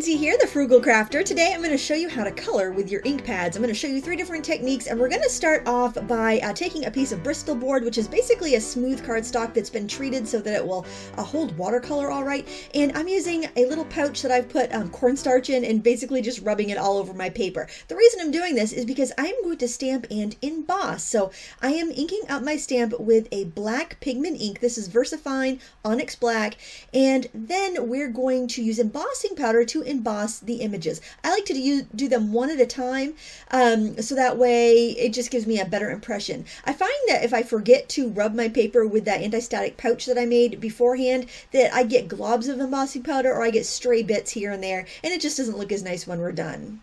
Lindsay here, the Frugal Crafter. Today I'm going to show you how to color with your ink pads. I'm going to show you 3 different techniques, and we're going to start off by taking a piece of Bristol board, which is basically a smooth cardstock that's been treated so that it will hold watercolor all right. And I'm using a little pouch that I've put cornstarch in and basically just rubbing it all over my paper. The reason I'm doing this is because I'm going to stamp and emboss. So I am inking out my stamp with a black pigment ink. This is VErsafine Onyx Black, and then we're going to use embossing powder to emboss the images. I like to do them one at a time, so that way it just gives me a better impression. I find that if I forget to rub my paper with that anti-static pouch that I made beforehand, that I get globs of embossing powder or I get stray bits here and there, and it just doesn't look as nice when we're done.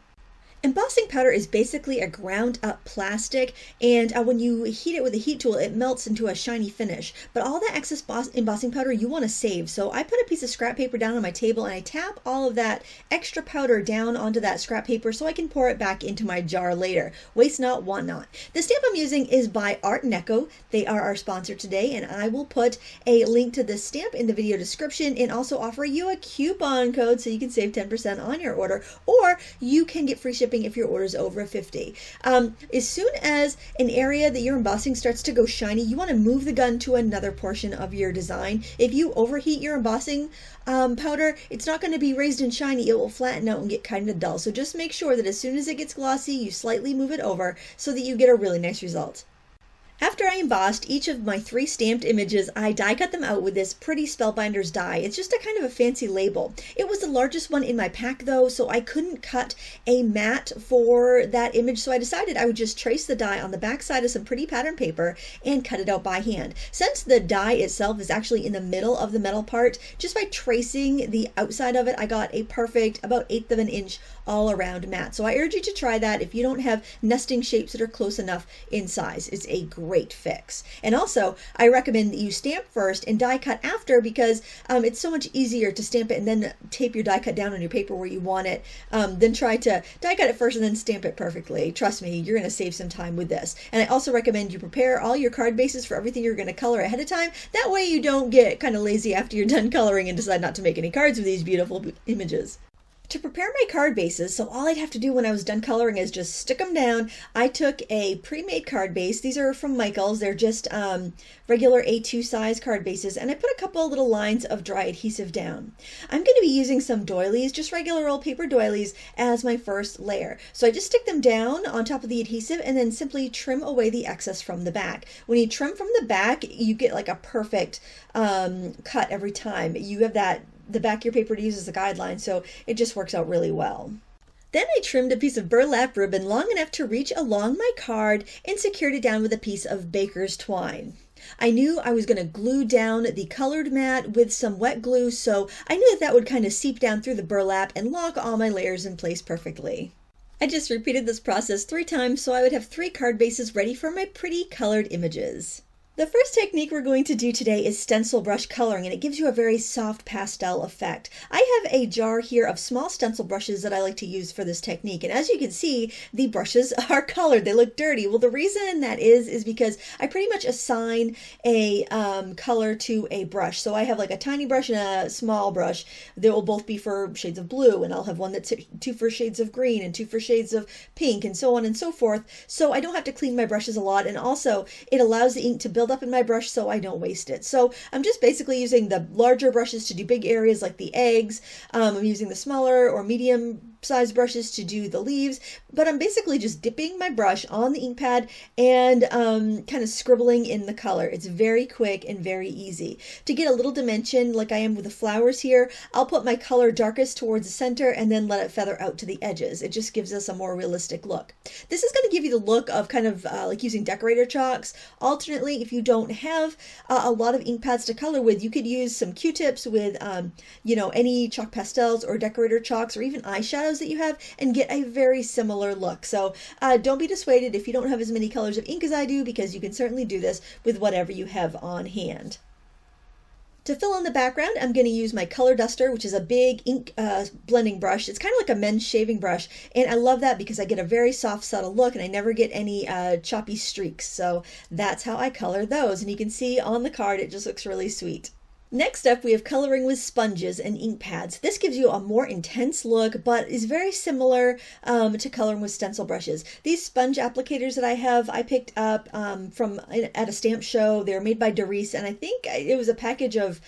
Embossing powder is basically a ground up plastic, and when you heat it with a heat tool, it melts into a shiny finish. But all that excess embossing powder you want to save. So I put a piece of scrap paper down on my table and I tap all of that extra powder down onto that scrap paper so I can pour it back into my jar later. Waste not, want not. The stamp I'm using is by Art Neco. They are our sponsor today, and I will put a link to this stamp in the video description and also offer you a coupon code so you can save 10% on your order, or you can get free shipping if your order is over $50. As soon as an area that you're embossing starts to go shiny, you want to move the gun to another portion of your design. If you overheat your embossing powder, it's not going to be raised and shiny. It will flatten out and get kind of dull. So just make sure that as soon as it gets glossy, you slightly move it over so that you get a really nice result. After I embossed each of my 3 stamped images, I die cut them out with this pretty Spellbinders die. It's just a kind of a fancy label. It was the largest one in my pack though, so I couldn't cut a mat for that image, so I decided I would just trace the die on the back side of some pretty pattern paper and cut it out by hand. Since the die itself is actually in the middle of the metal part, just by tracing the outside of it, I got a perfect about 1/8 of an inch all around mat. So I urge you to try that if you don't have nesting shapes that are close enough in size. It's a great fix. And also, I recommend that you stamp first and die cut after, because it's so much easier to stamp it and then tape your die cut down on your paper where you want it, than try to die cut it first and then stamp it perfectly. Trust me, you're going to save some time with this. And I also recommend you prepare all your card bases for everything you're going to color ahead of time. That way you don't get kind of lazy after you're done coloring and decide not to make any cards with these beautiful images. To prepare my card bases, so all I'd have to do when I was done coloring is just stick them down. I took a pre-made card base. These are from Micheals. They're just regular A2 size card bases, and I put a couple little lines of dry adhesive down. I'm going to be using some doilies, just regular old paper doilies, as my first layer. So I just stick them down on top of the adhesive and then simply trim away the excess from the back. When you trim from the back, you get like a perfect cut every time. You have the back of your paper to use as a guideline, so it just works out really well. Then I trimmed a piece of burlap ribbon long enough to reach along my card and secured it down with a piece of baker's twine. I knew I was going to glue down the colored mat with some wet glue, so I knew that would kind of seep down through the burlap and lock all my layers in place perfectly. I just repeated this process 3 times so I would have 3 card bases ready for my pretty colored images. The first technique we're going to do today is stencil brush coloring, and it gives you a very soft pastel effect. I have a jar here of small stencil brushes that I like to use for this technique, and as you can see, the brushes are colored. They look dirty. Well, the reason that is because I pretty much assign a color to a brush. So I have like a tiny brush and a small brush. They will both be for shades of blue, and I'll have one that's 2 for shades of green and 2 for shades of pink, and so on and so forth. So I don't have to clean my brushes a lot, and also it allows the ink to build up in my brush so I don't waste it. So I'm just basically using the larger brushes to do big areas like the eggs. I'm using the smaller or medium size brushes to do the leaves, but I'm basically just dipping my brush on the ink pad and kind of scribbling in the color. It's very quick and very easy. To get a little dimension like I am with the flowers here, I'll put my color darkest towards the center and then let it feather out to the edges. It just gives us a more realistic look. This is going to give you the look of kind of like using decorator chalks. Alternately, if you don't have a lot of ink pads to color with, you could use some Q-tips with any chalk pastels or decorator chalks or even eyeshadows that you have and get a very similar look. So don't be dissuaded if you don't have as many colors of ink as I do, because you can certainly do this with whatever you have on hand. To fill in the background, I'm going to use my color duster, which is a big ink blending brush. It's kind of like a men's shaving brush, and I love that because I get a very soft, subtle look and I never get any choppy streaks. So that's how I color those, and you can see on the card it just looks really sweet. Next up, we have coloring with sponges and ink pads. This gives you a more intense look, but is very similar to coloring with stencil brushes. These sponge applicators that I have, I picked up at a stamp show. They're made by Darice, and I think it was a package of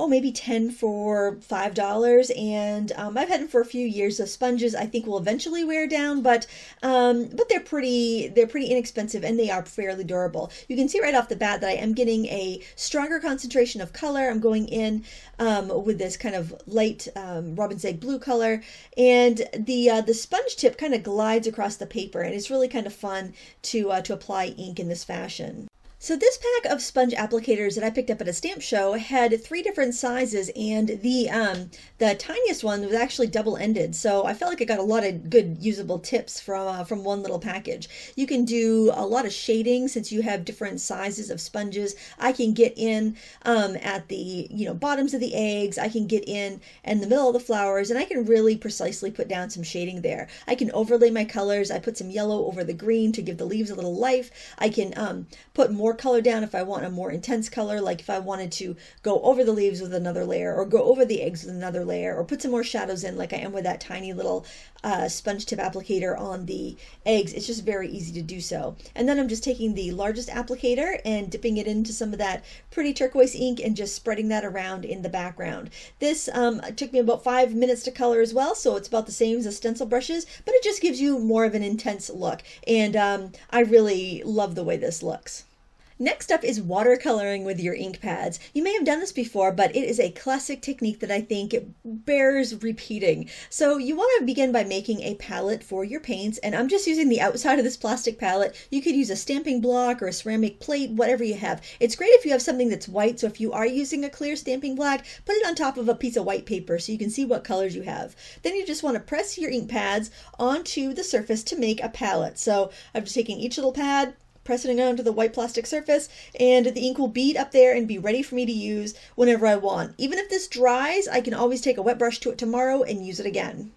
maybe 10 for $5, and I've had them for a few years. The sponges I think will eventually wear down, but they're pretty inexpensive, and they are fairly durable. You can see right off the bat that I am getting a stronger concentration of color. I'm going in with this kind of light robin's egg blue color, and the sponge tip kind of glides across the paper, and it's really kind of fun to apply ink in this fashion. So this pack of sponge applicators that I picked up at a stamp show had 3 different sizes, and the tiniest one was actually double-ended. So I felt like I got a lot of good usable tips from one little package. You can do a lot of shading since you have different sizes of sponges. I can get in at the bottoms of the eggs. I can get in the middle of the flowers, and I can really precisely put down some shading there. I can overlay my colors. I put some yellow over the green to give the leaves a little life. I can put more color down if I want a more intense color, like if I wanted to go over the leaves with another layer, or go over the eggs with another layer, or put some more shadows in like I am with that tiny little sponge tip applicator on the eggs. It's just very easy to do so. And then I'm just taking the largest applicator and dipping it into some of that pretty turquoise ink and just spreading that around in the background. This took me about 5 minutes to color as well, so it's about the same as the stencil brushes, but it just gives you more of an intense look, and I really love the way this looks. Next up is watercoloring with your ink pads. You may have done this before, but it is a classic technique that I think bears repeating. So you want to begin by making a palette for your paints, and I'm just using the outside of this plastic palette. You could use a stamping block or a ceramic plate, whatever you have. It's great if you have something that's white, so if you are using a clear stamping block, put it on top of a piece of white paper so you can see what colors you have. Then you just want to press your ink pads onto the surface to make a palette. So I'm just taking each little pad, pressing it onto the white plastic surface, and the ink will bead up there and be ready for me to use whenever I want. Even if this dries, I can always take a wet brush to it tomorrow and use it again.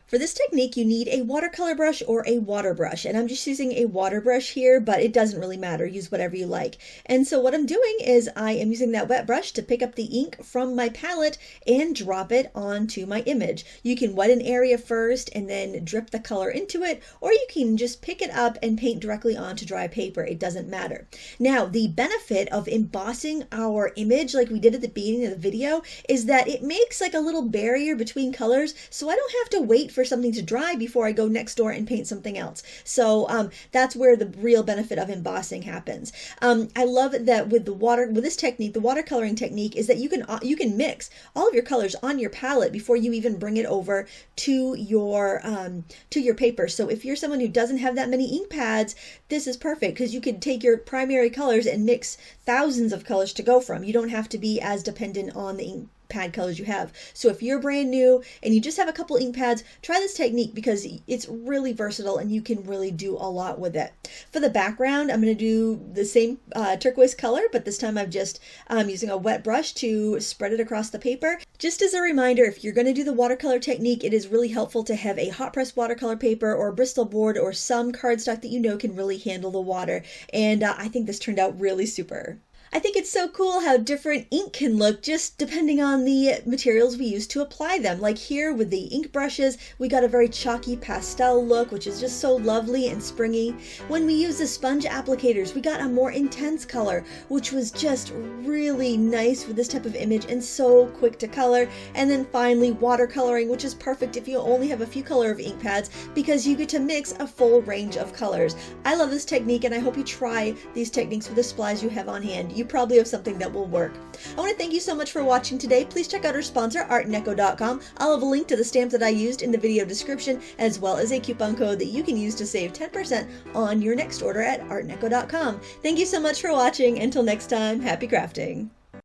For this technique, you need a watercolor brush or a water brush, and I'm just using a water brush here, but it doesn't really matter. Use whatever you like. And so what I'm doing is I am using that wet brush to pick up the ink from my palette and drop it onto my image. You can wet an area first and then drip the color into it, or you can just pick it up and paint directly onto dry paper. It doesn't matter. Now, the benefit of embossing our image like we did at the beginning of the video is that it makes like a little barrier between colors, so I don't have to wait for something to dry before I go next door and paint something else. So that's where the real benefit of embossing happens. I love that with this technique, the watercoloring technique, is that you can mix all of your colors on your palette before you even bring it over to your paper. So if you're someone who doesn't have that many ink pads, this is perfect because you can take your primary colors and mix thousands of colors to go from. You don't have to be as dependent on the ink pad colors you have. So if you're brand new and you just have a couple ink pads, try this technique because it's really versatile and you can really do a lot with it. For the background, I'm going to do the same turquoise color, but this time I'm just using a wet brush to spread it across the paper. Just as a reminder, if you're going to do the watercolor technique, it is really helpful to have a hot press watercolor paper or a Bristol board or some cardstock that you know can really handle the water. And I think this turned out really super. I think it's so cool how different ink can look just depending on the materials we use to apply them. Like here with the ink brushes, we got a very chalky pastel look, which is just so lovely and springy. When we use the sponge applicators, we got a more intense color, which was just really nice with this type of image and so quick to color. And then finally, watercoloring, which is perfect if you only have a few color of ink pads because you get to mix a full range of colors. I love this technique and I hope you try these techniques with the supplies you have on hand. You probably have something that will work. I want to thank you so much for watching today. Please check out our sponsor, artneco.com. I'll have a link to the stamps that I used in the video description, as well as a coupon code that you can use to save 10% on your next order at artneco.com. Thank you so much for watching. Until next time, happy crafting.